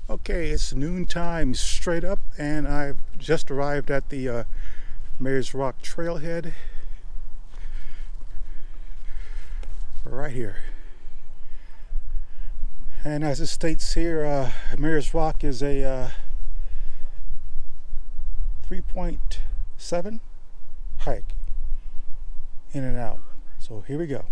Okay, it's noontime straight up, and I've just arrived at the Mayor's Rock trailhead right here. And as it states here, Mayor's Rock is a 3.7 hike in and out. So here we go.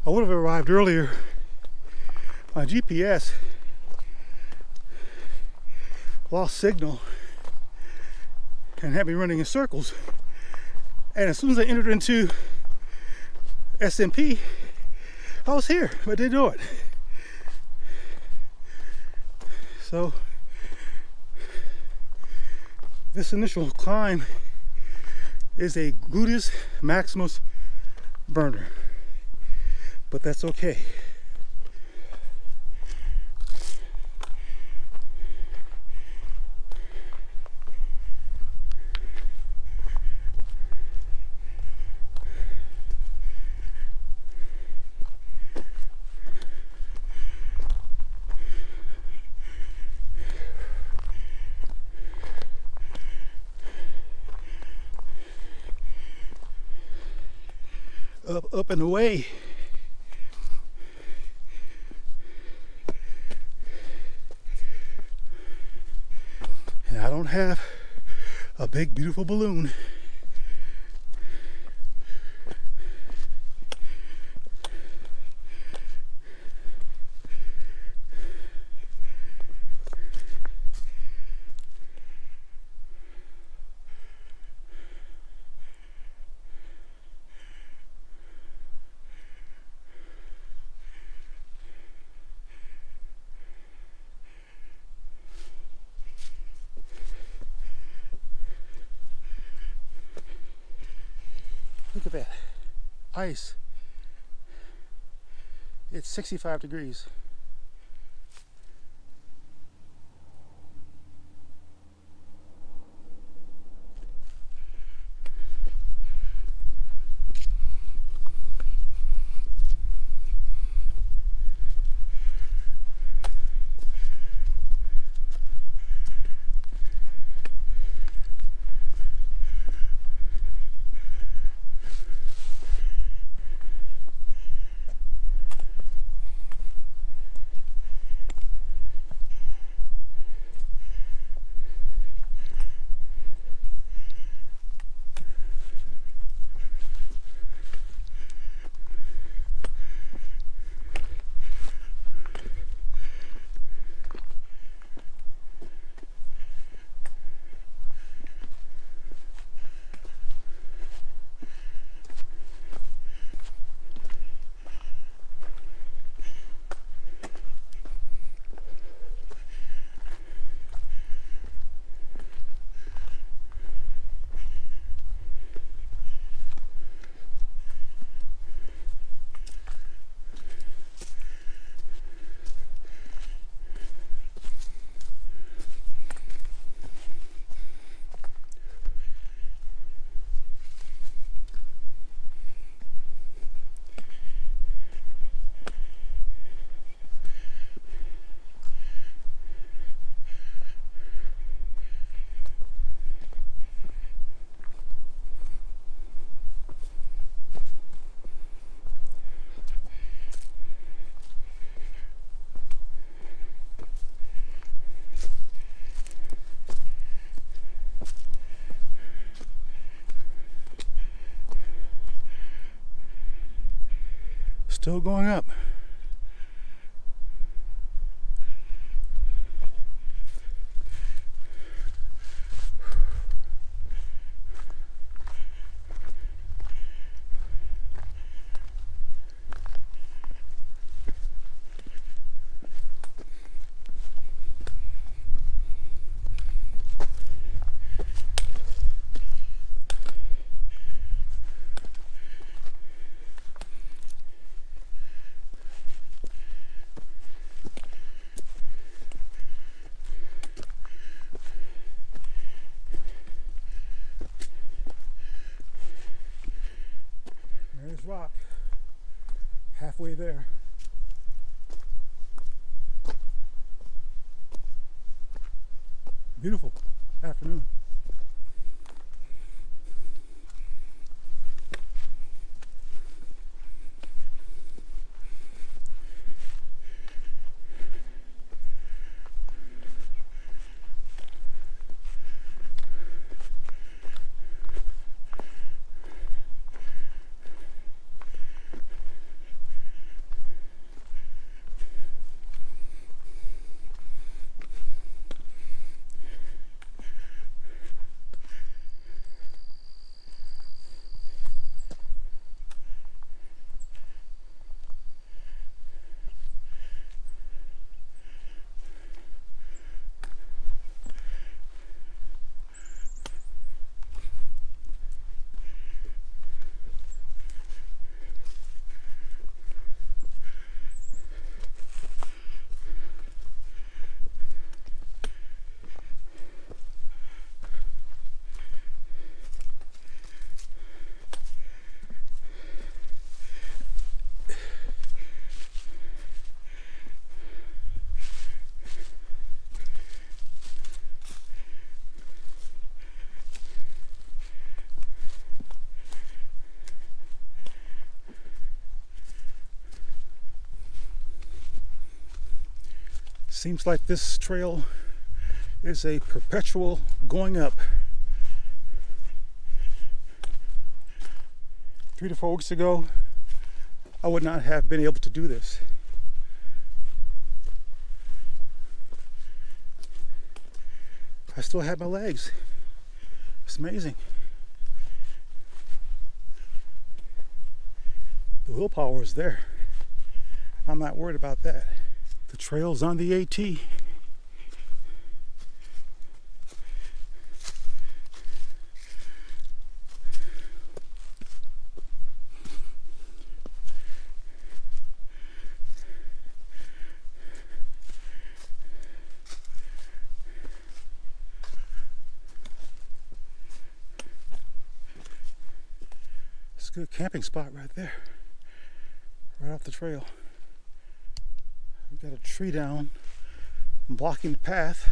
I would have arrived earlier. My GPS lost signal and had me running in circles. And as soon as I entered into SMP, I was here, but didn't know it. So this initial climb is a gluteus maximus burner. But that's okay. Up and away. I don't have a big beautiful balloon. Look at that ice. It's 65 degrees. Still going up. There's rock, halfway there. Beautiful afternoon. Seems like this trail is a perpetual going up. 3 to 4 weeks ago, I would not have been able to do this. I still have my legs. It's amazing. The willpower is there. I'm not worried about that. The trail's on the AT. It's a good camping spot right there, right off the trail. We got a tree down blocking the path.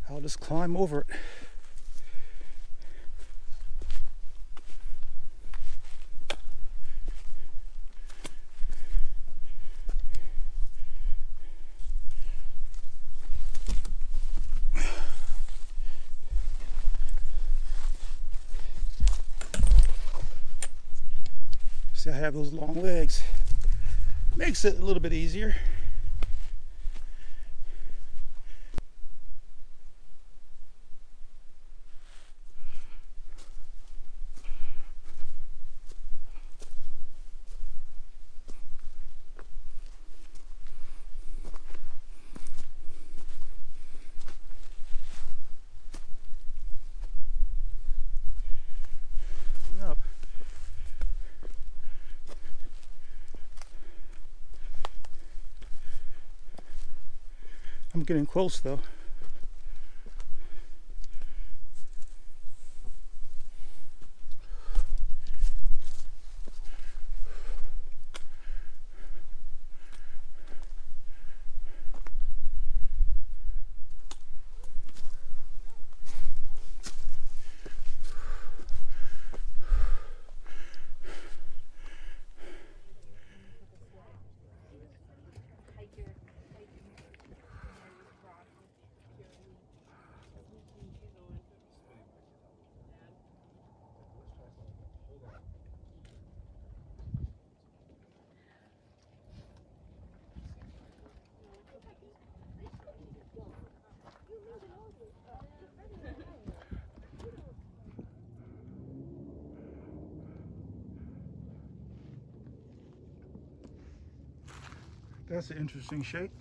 I'll just climb over it. See, I have those long legs. Makes it a little bit easier. Going up. I'm getting close though. That's an interesting shape.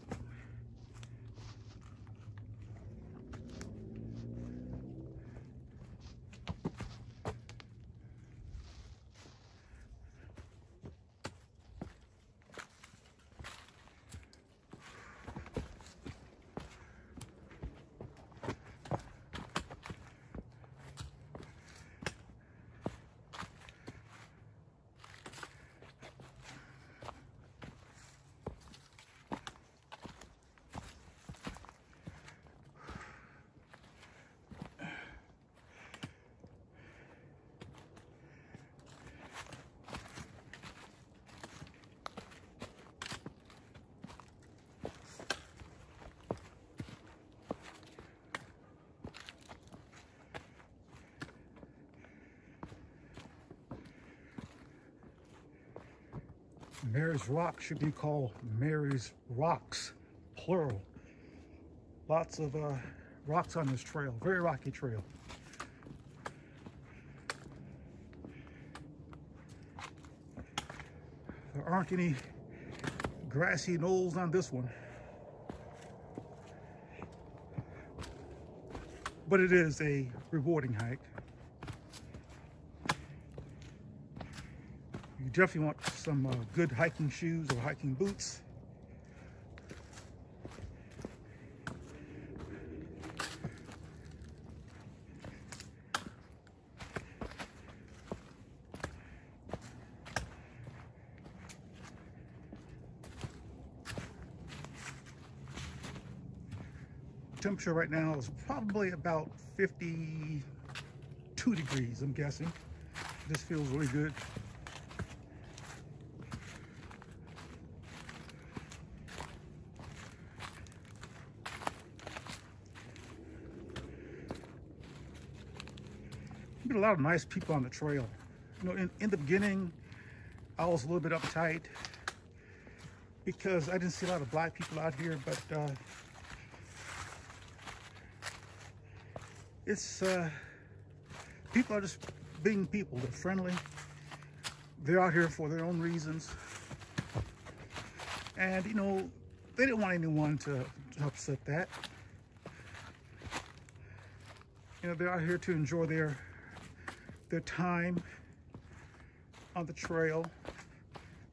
Mary's Rock should be called Mary's Rocks, plural. Lots of rocks on this trail, very rocky trail. There aren't any grassy knolls on this one, but it is a rewarding hike. You definitely want some good hiking shoes or hiking boots. Temperature right now is probably about 52 degrees, I'm guessing. This feels really good. Met a lot of nice people on the trail. You know, in the beginning, I was a little bit uptight because I didn't see a lot of black people out here, but it's people are just being people. They're friendly. They're out here for their own reasons, and you know, they didn't want anyone to upset that. You know, they're out here to enjoy their time on the trail,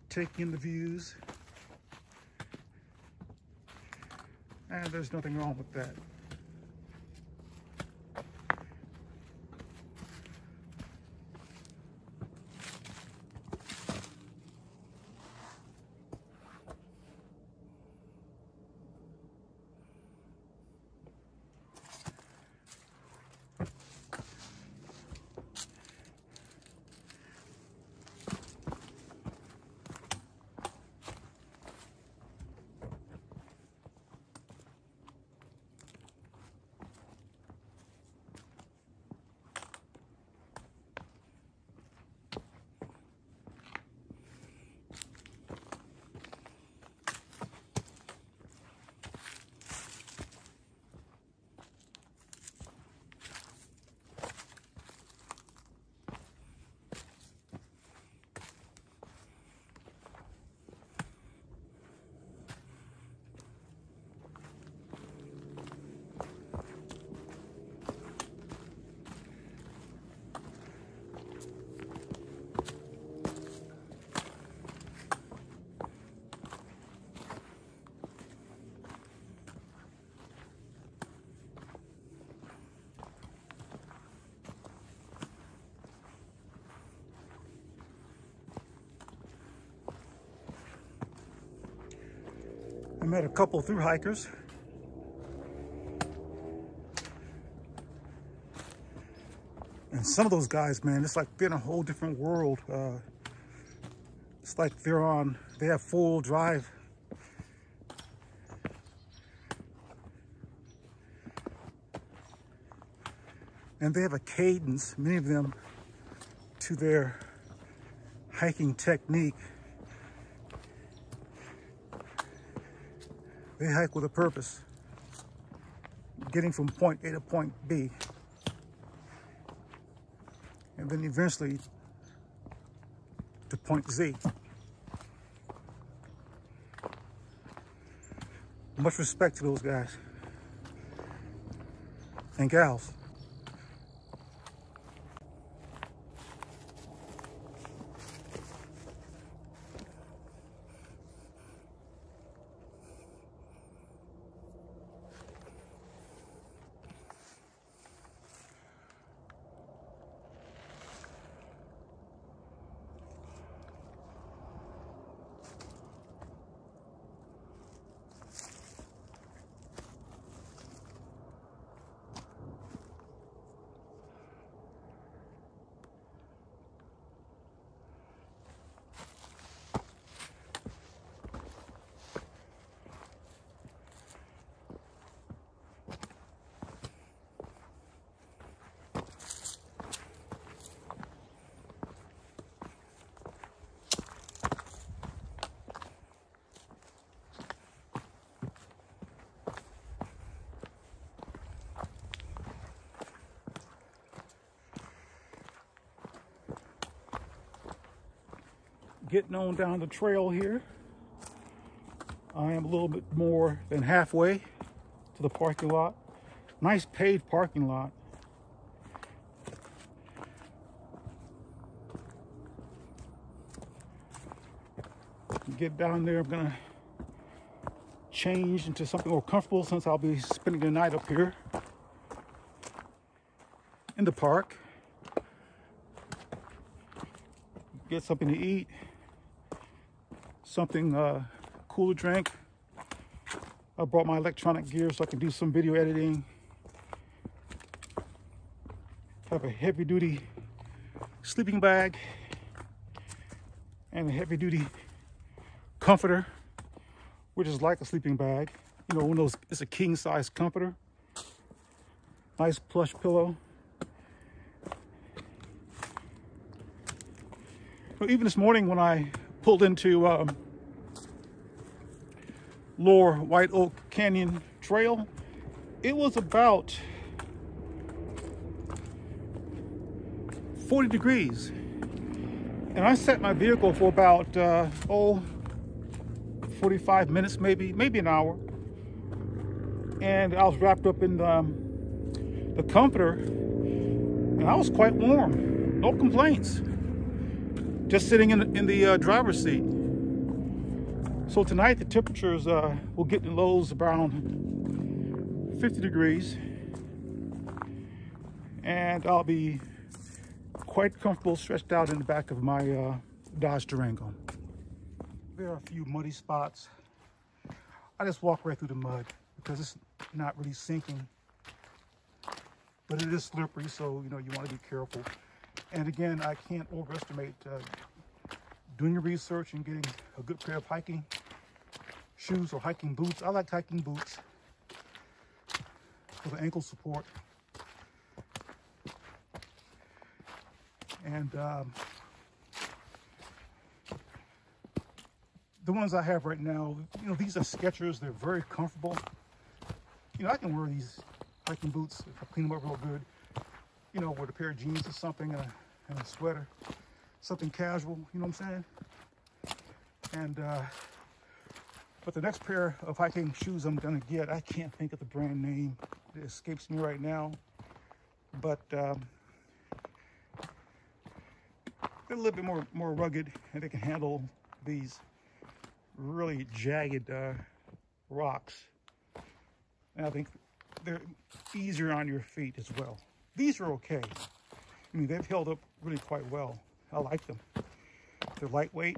taking in the views, and there's nothing wrong with that. I met a couple thru-hikers. And some of those guys, man, it's like they're in a whole different world. It's like they have full drive. And they have a cadence, many of them, to their hiking technique. They hike with a purpose, getting from point A to point B, and then eventually to point Z. Much respect to those guys and gals. Getting on down the trail here. I am a little bit more than halfway to the parking lot. Nice paved parking lot. Get down there. I'm gonna change into something more comfortable since I'll be spending the night up here in the park. Get something to eat, something cool to drink. I brought my electronic gear so I can do some video editing. Have a heavy duty sleeping bag and a heavy duty comforter, which is like a sleeping bag. You know, one of those, it's a king size comforter. Nice plush pillow. But even this morning when I pulled into Lower White Oak Canyon Trail, it was about 40 degrees. And I set my vehicle for about, 45 minutes, maybe an hour. And I was wrapped up in the comforter, and I was quite warm, no complaints. Just sitting in the driver's seat. So tonight the temperatures will get in lows around 50 degrees, and I'll be quite comfortable stretched out in the back of my Dodge Durango. There are a few muddy spots. I just walk right through the mud because it's not really sinking, but it is slippery, so you know you want to be careful. And again, I can't overestimate doing your research and getting a good pair of hiking shoes or hiking boots. I like hiking boots for the ankle support. And the ones I have right now, you know, these are Skechers. They're very comfortable. You know, I can wear these hiking boots if I clean them up real good. You know, with a pair of jeans or something and a sweater, something casual, you know what I'm saying? And, but the next pair of hiking shoes I'm gonna get, I can't think of the brand name. It escapes me right now. But they're a little bit more rugged, and they can handle these really jagged rocks. And I think they're easier on your feet as well. These are okay. I mean, they've held up really quite well. I like them. They're lightweight.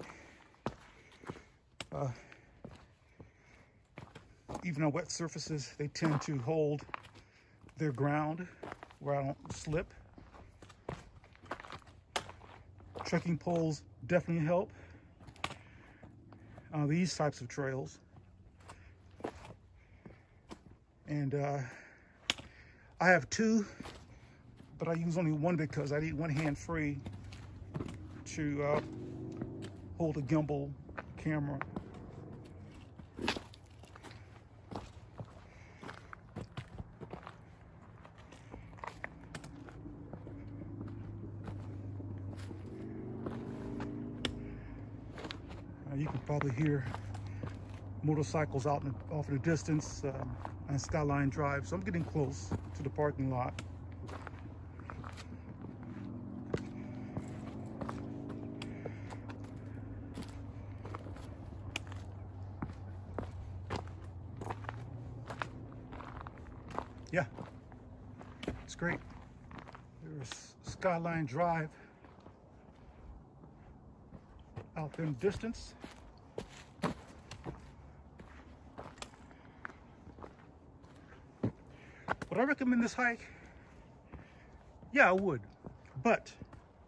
Even on wet surfaces, they tend to hold their ground where I don't slip. Trekking poles definitely help on these types of trails. And I have two, but I use only one because I need one hand free to hold a gimbal camera. You can probably hear motorcycles out off in the distance on Skyline Drive. So I'm getting close to the parking lot. Yeah, it's great. There's Skyline Drive out there in the distance. Would I recommend this hike? Yeah, I would. But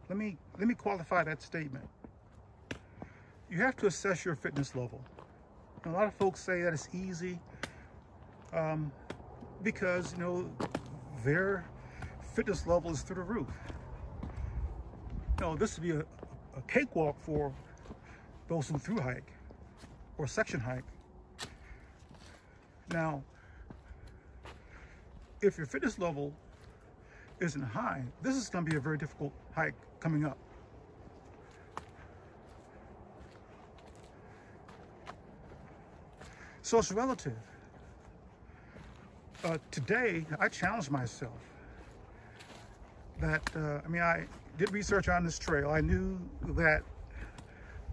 let me qualify that statement. You have to assess your fitness level. A lot of folks say that it's easy because, you know, their fitness level is through the roof. No, this would be a cakewalk for those who through hike or section hike. Now, if your fitness level isn't high, this is going to be a very difficult hike coming up. So it's relative. Today, I challenged myself that, I did research on this trail. I knew that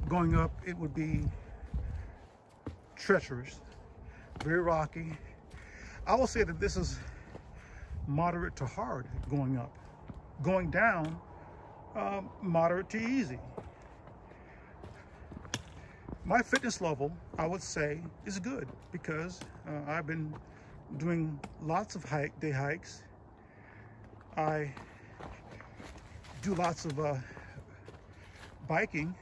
going up, it would be treacherous, very rocky. I will say that this is moderate to hard going up. Going down, moderate to easy. My fitness level, I would say, is good because I've been doing lots of day hikes. I do lots of biking.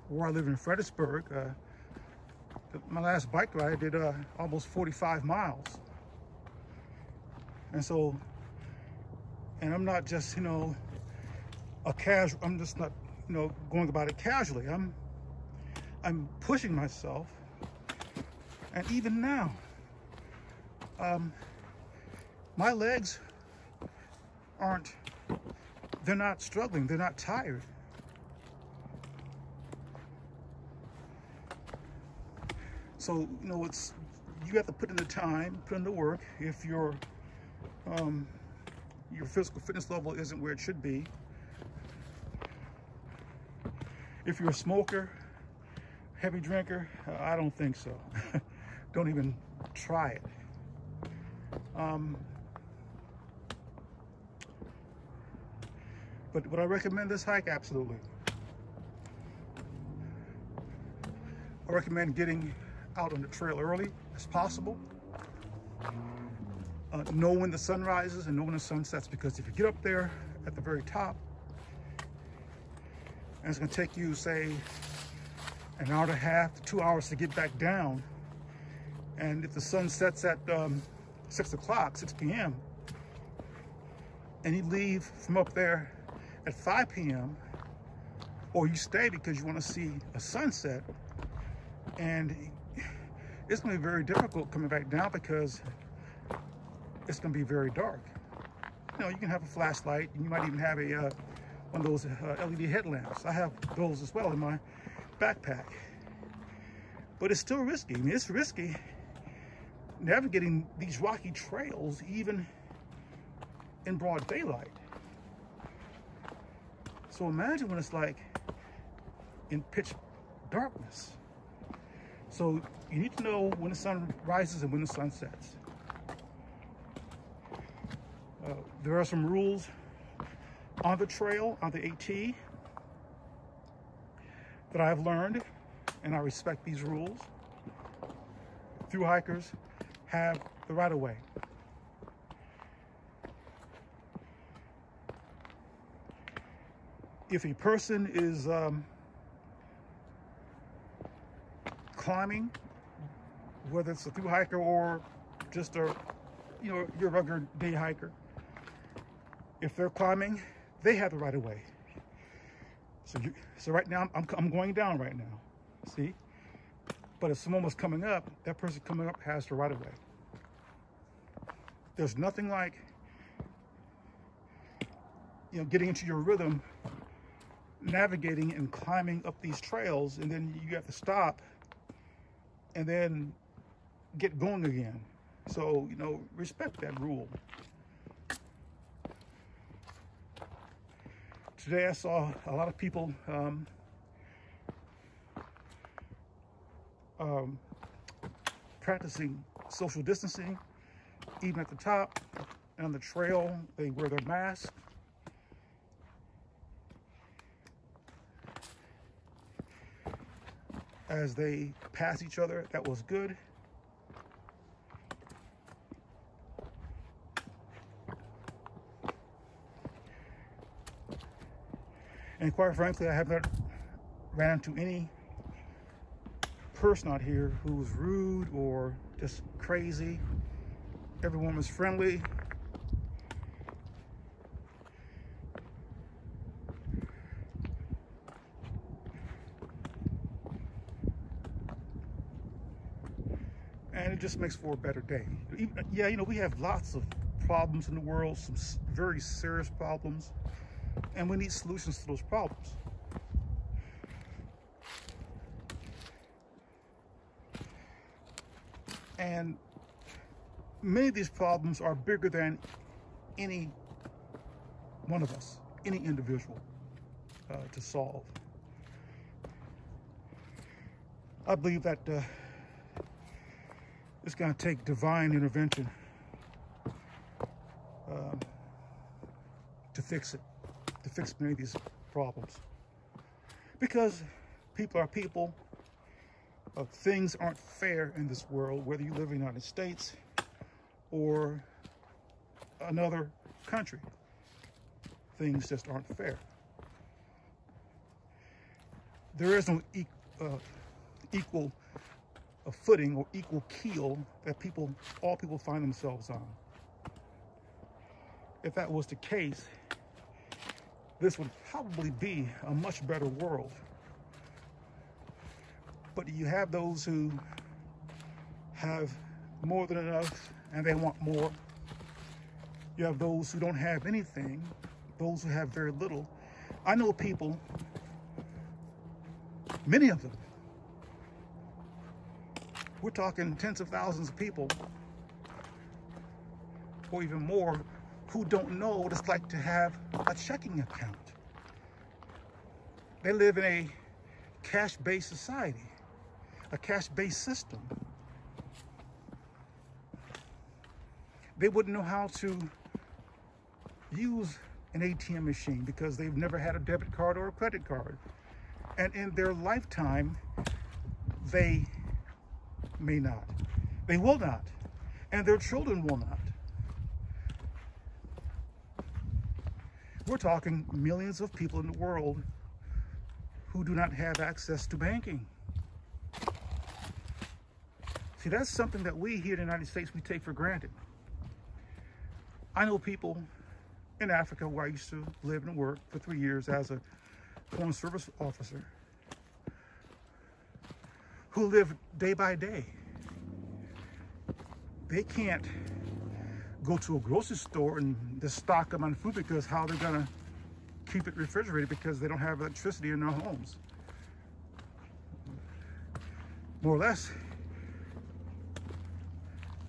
Where I live in Fredericksburg, my last bike ride, I did almost 45 miles. And so, and I'm not just, a casual, I'm just not, going about it casually. I'm pushing myself. And even now, my legs they're not struggling, they're not tired. So, you have to put in the time, put in the work. If your physical fitness level isn't where it should be. If you're a smoker, heavy drinker, I don't think so. Don't even try it. But would I recommend this hike? Absolutely. I recommend getting out on the trail early as possible. Know when the sun rises and know when the sun sets, because if you get up there at the very top, and it's going to take you, say, an hour and a half to 2 hours to get back down, and if the sun sets at 6 p.m., and you leave from up there at 5 p.m., or you stay because you want to see a sunset, and it's going to be very difficult coming back down because it's going to be very dark. You can have a flashlight, and you might even have one of those LED headlamps. I have those as well in my backpack. But it's still risky. It's risky navigating these rocky trails even in broad daylight. So imagine when it's like in pitch darkness. So you need to know when the sun rises and when the sun sets. There are some rules on the trail, on the AT, that I've learned, and I respect these rules. Thru-hikers have the right of way. If a person is climbing, whether it's a thru-hiker or just your regular day hiker, if they're climbing, they have the right of way. So right now, I'm going down right now, see? But if someone was coming up, that person coming up has the right of way. There's nothing like, getting into your rhythm, navigating and climbing up these trails, and then you have to stop and then get going again. So, you know, respect that rule. Today I saw a lot of people practicing social distancing. Even at the top and on the trail, they wear their masks. As they pass each other, that was good. And quite frankly, I have not ran into any person out here who was rude or just crazy. Everyone was friendly. And it just makes for a better day. Yeah, you know, we have lots of problems in the world, some very serious problems, and we need solutions to those problems. And many of these problems are bigger than any one of us, any individual, to solve. I believe that it's going to take divine intervention to fix many of these problems. Because people are people. Things aren't fair in this world, whether you live in the United States or another country. Things just aren't fair. There is no equal footing or equal keel that all people find themselves on. If that was the case, this would probably be a much better world. But you have those who have more than enough and they want more. You have those who don't have anything, those who have very little. I know people, many of them, we're talking tens of thousands of people, or even more, who don't know what it's like to have a checking account. They live in a cash-based society, a cash-based system. They wouldn't know how to use an ATM machine because they've never had a debit card or a credit card. And in their lifetime, they may not. They will not. And their children will not. We're talking millions of people in the world who do not have access to banking. See, that's something that we here in the United States, we take for granted. I know people in Africa where I used to live and work for 3 years as a foreign service officer who live day by day. They can't go to a grocery store and just stock them on food because how they're gonna keep it refrigerated because they don't have electricity in their homes. More or less,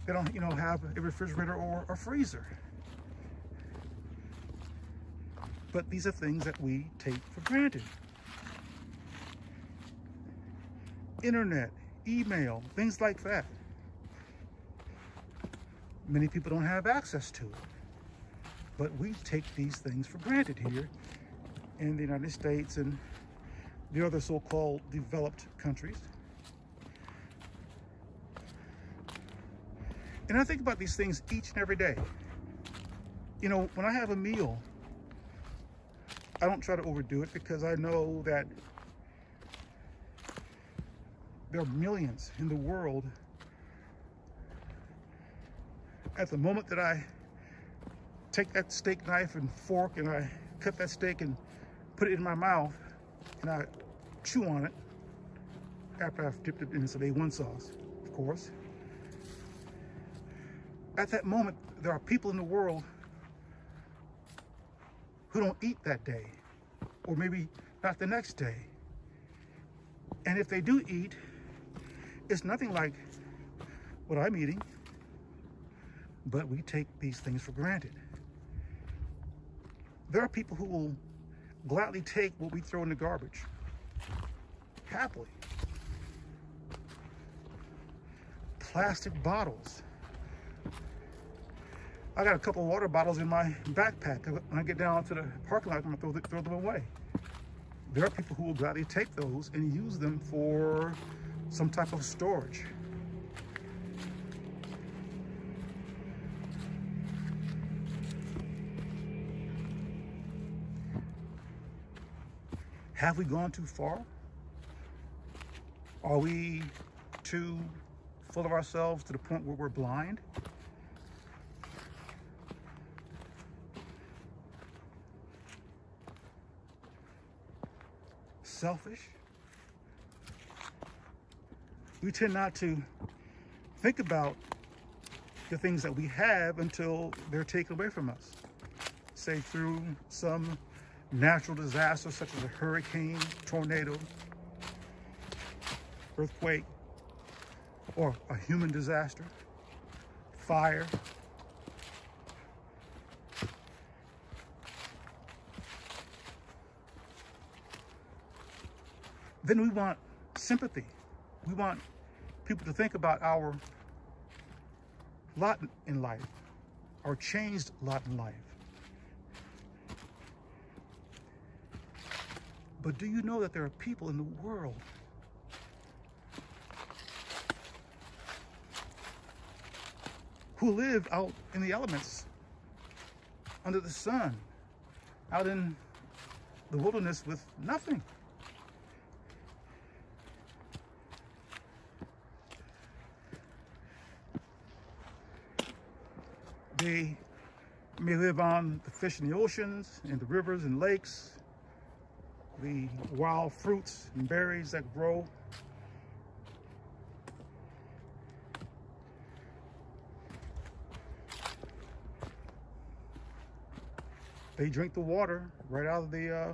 they don't, you know, have a refrigerator or a freezer. But these are things that we take for granted. Internet, email, things like that. Many people don't have access to it. But we take these things for granted here in the United States and the other so-called developed countries. And I think about these things each and every day. You know, when I have a meal, I don't try to overdo it because I know that there are millions in the world. At the moment that I take that steak knife and fork and I cut that steak and put it in my mouth and I chew on it after I've dipped it in some A1 sauce, of course. At that moment, there are people in the world who don't eat that day, or maybe back the next day. And if they do eat, it's nothing like what I'm eating, but we take these things for granted. There are people who will gladly take what we throw in the garbage, happily. Plastic bottles. I got a couple of water bottles in my backpack. When I get down to the parking lot, I'm gonna throw them away. There are people who will gladly take those and use them for some type of storage. Have we gone too far? Are we too full of ourselves to the point where we're blind? Selfish? We tend not to think about the things that we have until they're taken away from us. Say through some natural disaster such as a hurricane, tornado, earthquake, or a human disaster, fire. Then we want sympathy. We want people to think about our lot in life, our changed lot in life. But do you know that there are people in the world who live out in the elements, under the sun, out in the wilderness with nothing? They may live on the fish in the oceans, in the rivers and lakes, the wild fruits and berries that grow. They drink the water right out of the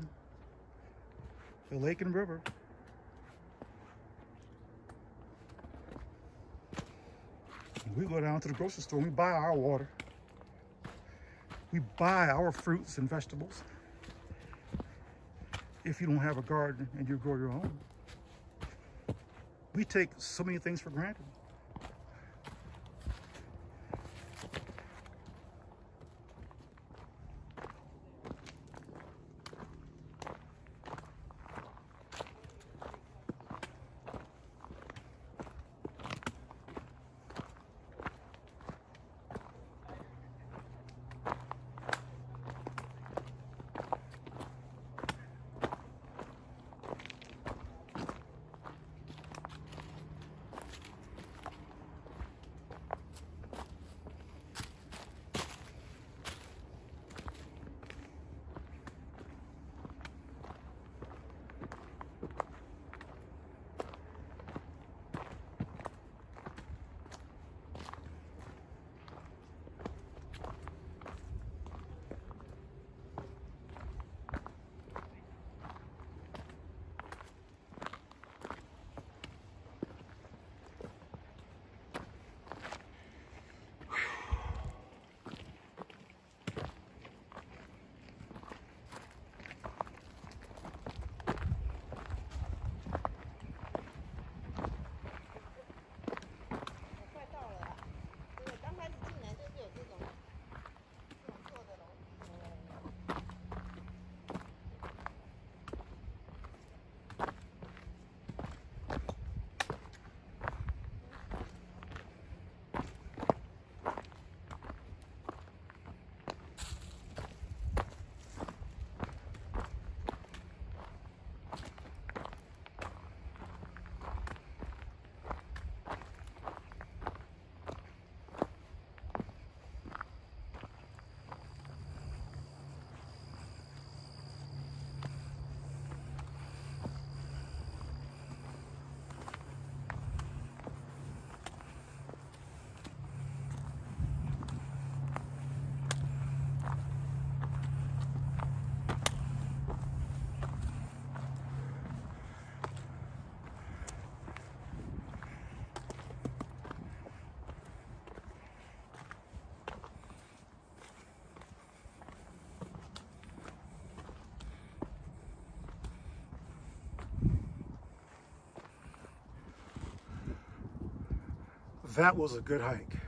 lake and river. We go down to the grocery store and we buy our water. We buy our fruits and vegetables. If you don't have a garden and you grow your own. We take so many things for granted. That was a good hike.